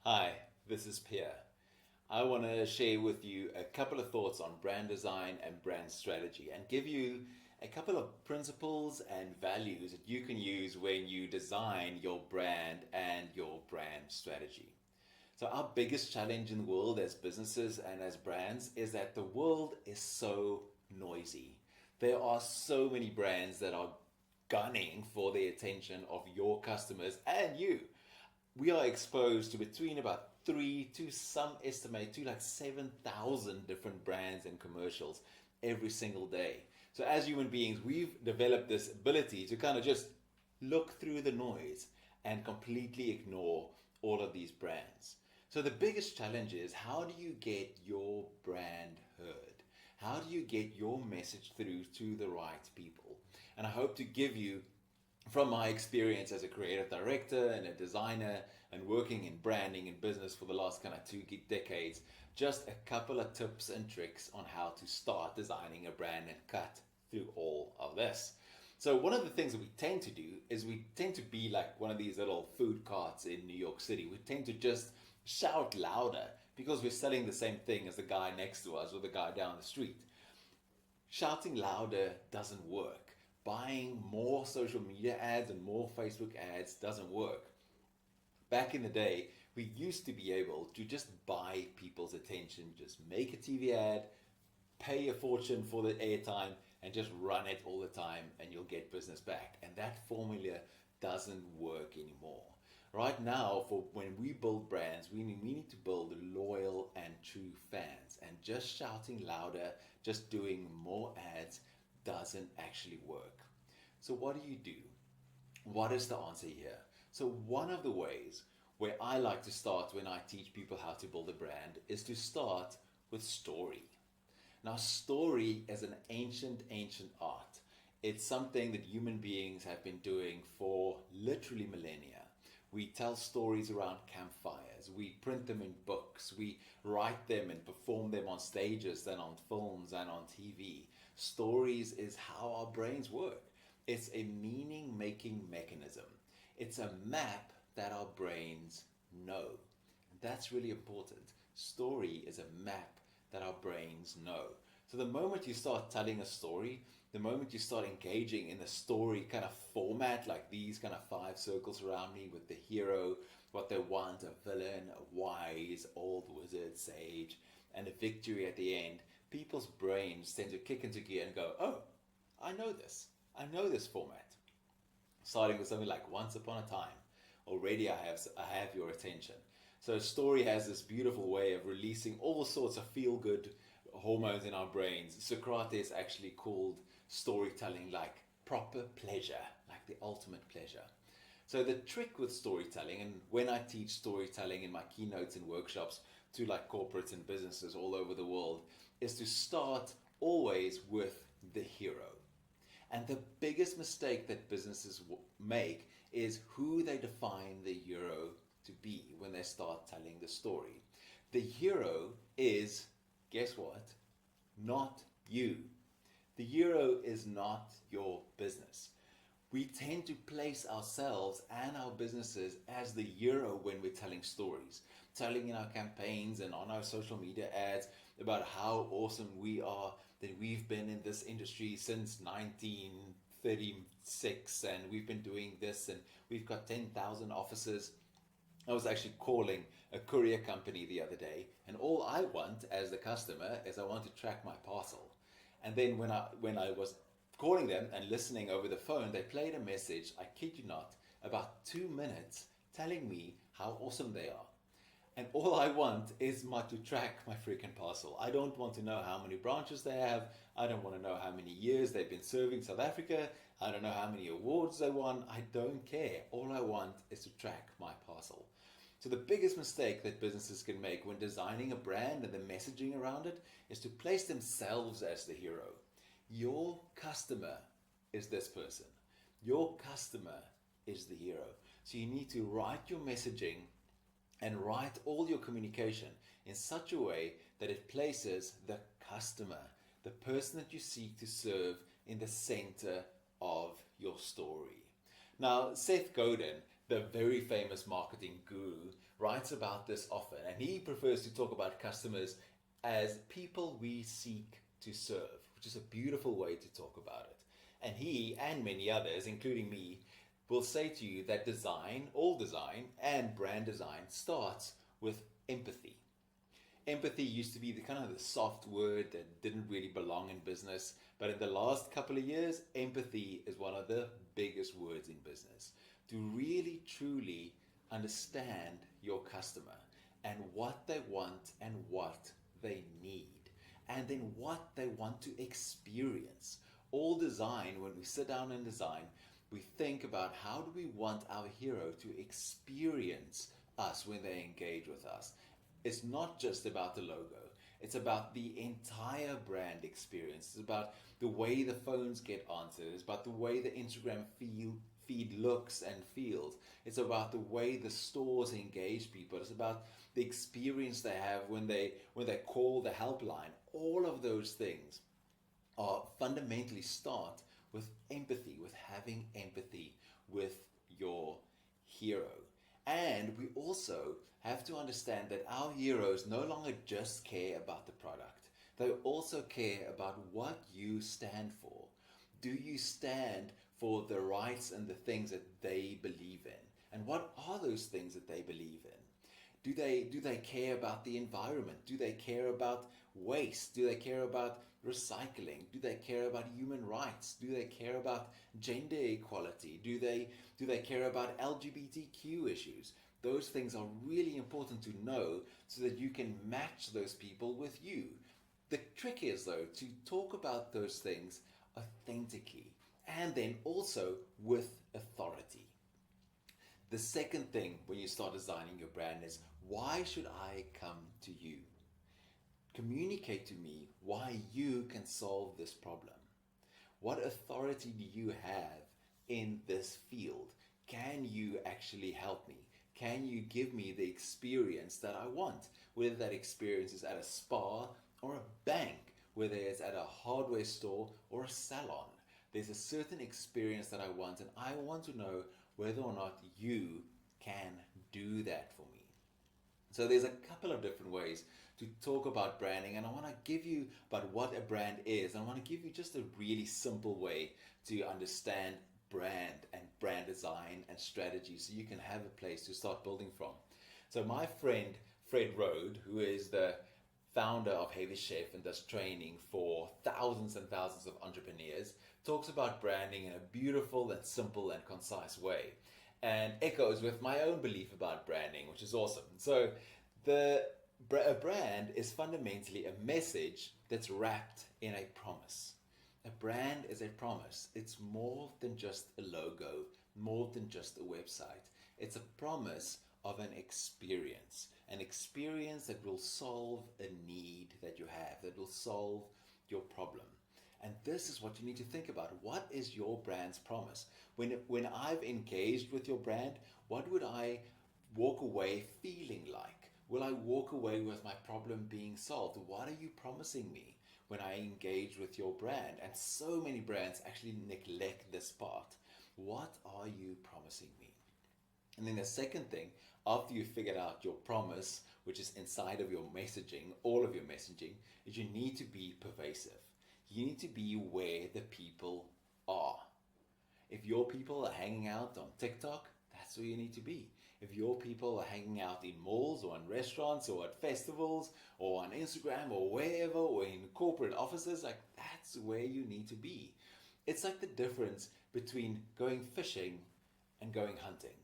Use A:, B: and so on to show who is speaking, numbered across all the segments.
A: Hi, this is Pierre. I want to share with you a couple of thoughts on brand design and brand strategy and give you a couple of principles and values that you can use when you design your brand and your brand strategy. So, our biggest challenge in the world as businesses and as brands is that the world is so noisy. There are so many brands that are gunning for the attention of your customers and you. We are exposed to between about three to some estimate to like 7,000 different brands and commercials every single day. So as human beings, we've developed this ability to kind of just look through the noise and completely ignore all of these brands. So the biggest challenge is, how do you get your brand heard? How do you get your message through to the right people? And I hope to give you, from my experience as a creative director and a designer and working in branding and business for the last kind of 2 decades, just a couple of tips and tricks on how to start designing a brand and cut through all of this. So one of the things that we tend to do is we tend to be like one of these little food carts in New York City. We tend to just shout louder because we're selling the same thing as the guy next to us or the guy down the street. Shouting louder doesn't work. Buying more social media ads and more Facebook ads doesn't work. Back in the day, we used to be able to just buy people's attention, just make a TV ad, pay a fortune for the airtime, and just run it all the time, and you'll get business back. And that formula doesn't work anymore. Right now, for when we build brands, we need to build loyal and true fans. And just shouting louder, just doing more ads, doesn't actually work. So what do? What is the answer here? So one of the ways where I like to start when I teach people how to build a brand is to start with story. Now, story is an ancient art. It's something that human beings have been doing for literally millennia. We tell stories around campfires. We print them in books. We write them and perform them on stages and on films and on TV. Stories is how our brains work. It's a meaning-making mechanism. It's a map that our brains know. And that's really important. Story is a map that our brains know. So the moment you start telling a story, the moment you start engaging in the story kind of format, like these kind of 5 circles around me with the hero, what they want, a villain, a wise old wizard, sage, and a victory at the end, people's brains tend to kick into gear and go, oh, I know this. I know this format. Starting with something like Once Upon a Time. Already I have your attention. So a story has this beautiful way of releasing all sorts of feel-good hormones in our brains. Socrates actually called storytelling like proper pleasure, like the ultimate pleasure. So the trick with storytelling, and when I teach storytelling in my keynotes and workshops to like corporates and businesses all over the world, is to start always with the hero. And the biggest mistake that businesses make is who they define the hero to be when they start telling the story. The hero is, guess what? Not you. The hero is not your business. We tend to place ourselves and our businesses as the hero when we're telling stories, telling in our campaigns and on our social media ads about how awesome we are, that we've been in this industry since 1936 and we've been doing this and we've got 10,000 offices. I was actually calling a courier company the other day, and all I want as the customer is I want to track my parcel. And then when I was calling them and listening over the phone, they played a message, I kid you not, about 2 minutes telling me how awesome they are. And all I want is to track my freaking parcel. I don't want to know how many branches they have. I don't want to know how many years they've been serving South Africa. I don't know how many awards they won. I don't care. All I want is to track my parcel. So the biggest mistake that businesses can make when designing a brand and the messaging around it is to place themselves as the hero. Your customer is this person. Your customer is the hero. So you need to write your messaging and write all your communication in such a way that it places the customer, the person that you seek to serve, in the center of your story. Now, Seth Godin the very famous marketing guru, writes about this often, and he prefers to talk about customers as people we seek to serve, which is a beautiful way to talk about it. And he and many others, including me, will say to you that design, all design, and brand design starts with empathy. Empathy used to be the kind of the soft word that didn't really belong in business, but in the last couple of years, empathy is one of the biggest words in business. To really truly understand your customer and what they want and what they need, and then what they want to experience. All design, when we sit down and design, we think about how do we want our hero to experience us when they engage with us. It's not just about the logo. It's about the entire brand experience. It's about the way the phones get answered. It's about the way the Instagram feed looks and feels. It's about the way the stores engage people. It's about the experience they have when they call the helpline. All of those things are fundamentally start with empathy, with having empathy with your hero. And we also have to understand that our heroes no longer just care about the product. They also care about what you stand for. Do you stand for the rights and the things that they believe in? And what are those things that they believe in? Do they care about the environment? Do they care about waste? Do they care about recycling? Do they care about human rights? Do they care about gender equality? Do they care about LGBTQ issues? Those things are really important to know so that you can match those people with you. The trick is, though, to talk about those things authentically and then also with authority. The second thing when you start designing your brand is, why should I come to you? Communicate to me why you can solve this problem. What authority do you have in this field? Can you actually help me? Can you give me the experience that I want? Whether that experience is at a spa or a bank, whether it's at a hardware store or a salon. There's a certain experience that I want, and I want to know whether or not you can do that for me. So there's a couple of different ways to talk about branding, and I want to give you about what a brand is. And I want to give you just a really simple way to understand brand and brand design and strategy so you can have a place to start building from. So my friend Fred Rode, who is the founder of Hey the Chef and does training for thousands and thousands of entrepreneurs, talks about branding in a beautiful and simple and concise way, and echoes with my own belief about branding, which is awesome. So a brand is fundamentally a message that's wrapped in a promise. A brand is a promise. It's more than just a logo, more than just a website. It's a promise of an experience that will solve a need that you have, that will solve your problem. And this is what you need to think about. What is your brand's promise? When I've engaged with your brand, what would I walk away feeling like? Will I walk away with my problem being solved? What are you promising me when I engage with your brand? And so many brands actually neglect this part. What are you promising me? And then the second thing, after you've figured out your promise, which is inside of your messaging, all of your messaging, is you need to be pervasive. You need to be where the people are. If your people are hanging out on TikTok, that's where you need to be. If your people are hanging out in malls or in restaurants or at festivals or on Instagram or wherever or in corporate offices, like that's where you need to be. It's like the difference between going fishing and going hunting.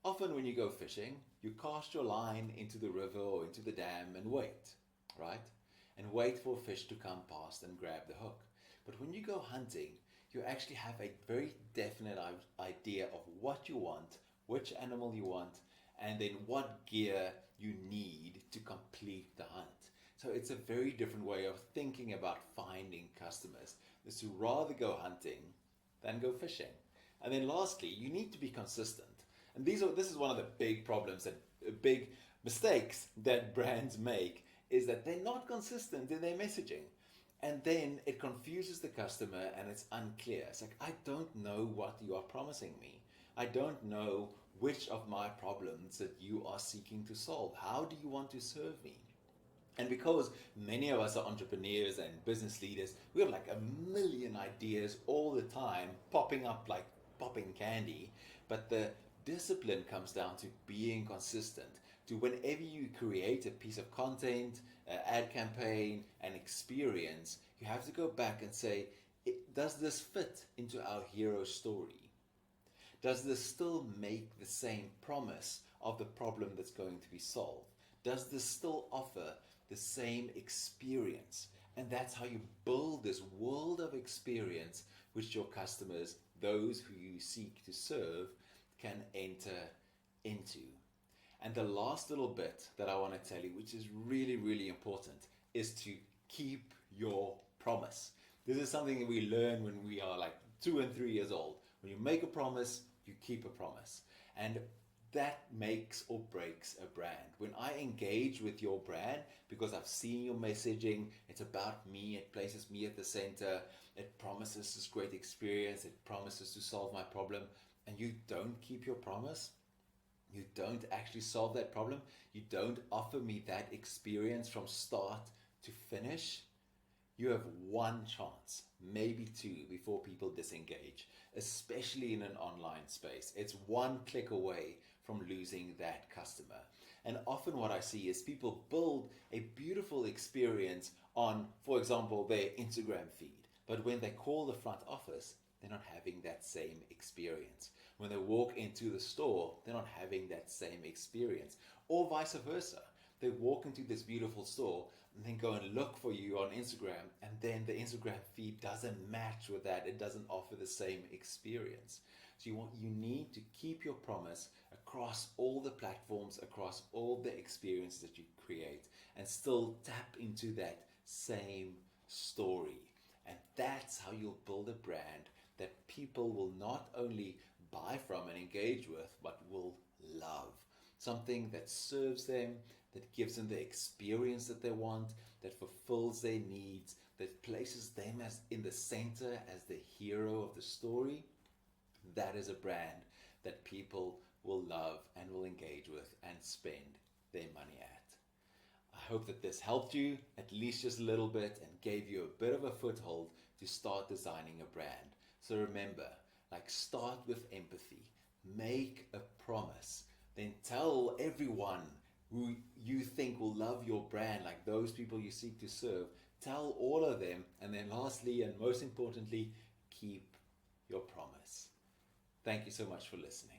A: Often when you go fishing, you cast your line into the river or into the dam and wait, right? And wait for fish to come past and grab the hook. But when you go hunting, you actually have a very definite idea of what you want, which animal you want, and then what gear you need to complete the hunt. So it's a very different way of thinking about finding customers. Is to rather go hunting than go fishing. And then lastly, you need to be consistent. And this is one of the big problems and big mistakes that brands make, is that they're not consistent in their messaging. And then it confuses the customer and it's unclear. It's like, I don't know what you are promising me. I don't know which of my problems that you are seeking to solve. How do you want to serve me? And because many of us are entrepreneurs and business leaders, we have like a million ideas all the time popping up like popping candy. But the discipline comes down to being consistent. To whenever you create a piece of content, ad campaign, an experience, you have to go back and say, does this fit into our hero story? Does this still make the same promise of the problem that's going to be solved? Does this still offer the same experience? And that's how you build this world of experience which your customers, those who you seek to serve, can enter into. And the last little bit that I want to tell you, which is really, really important, is to keep your promise. This is something that we learn when we are like 2 and 3 years old. When you make a promise, you keep a promise. And that makes or breaks a brand. When I engage with your brand, because I've seen your messaging, it's about me, it places me at the center, it promises this great experience, it promises to solve my problem, and you don't keep your promise, you don't actually solve that problem, you don't offer me that experience from start to finish, you have one chance, maybe two, before people disengage, especially in an online space. It's one click away from losing that customer. And often what I see is people build a beautiful experience on, for example, their Instagram feed. But when they call the front office, they're not having that same experience. When they walk into the store, they're not having that same experience. Or vice versa. They walk into this beautiful store and then go and look for you on Instagram, and then the Instagram feed doesn't match with that. It doesn't offer the same experience. So you need to keep your promise across all the platforms, across all the experiences that you create, and still tap into that same story. And that's how you'll build a brand that people will not only buy from and engage with, but will love. Something that serves them, that gives them the experience that they want, that fulfills their needs, that places them as in the center as the hero of the story. That is a brand that people will love and will engage with and spend their money at. I hope that this helped you at least just a little bit and gave you a bit of a foothold to start designing a brand. So remember, start with empathy, make a promise, then tell everyone who you think will love your brand, like those people you seek to serve, tell all of them, and then lastly and most importantly, keep your promise. Thank you so much for listening.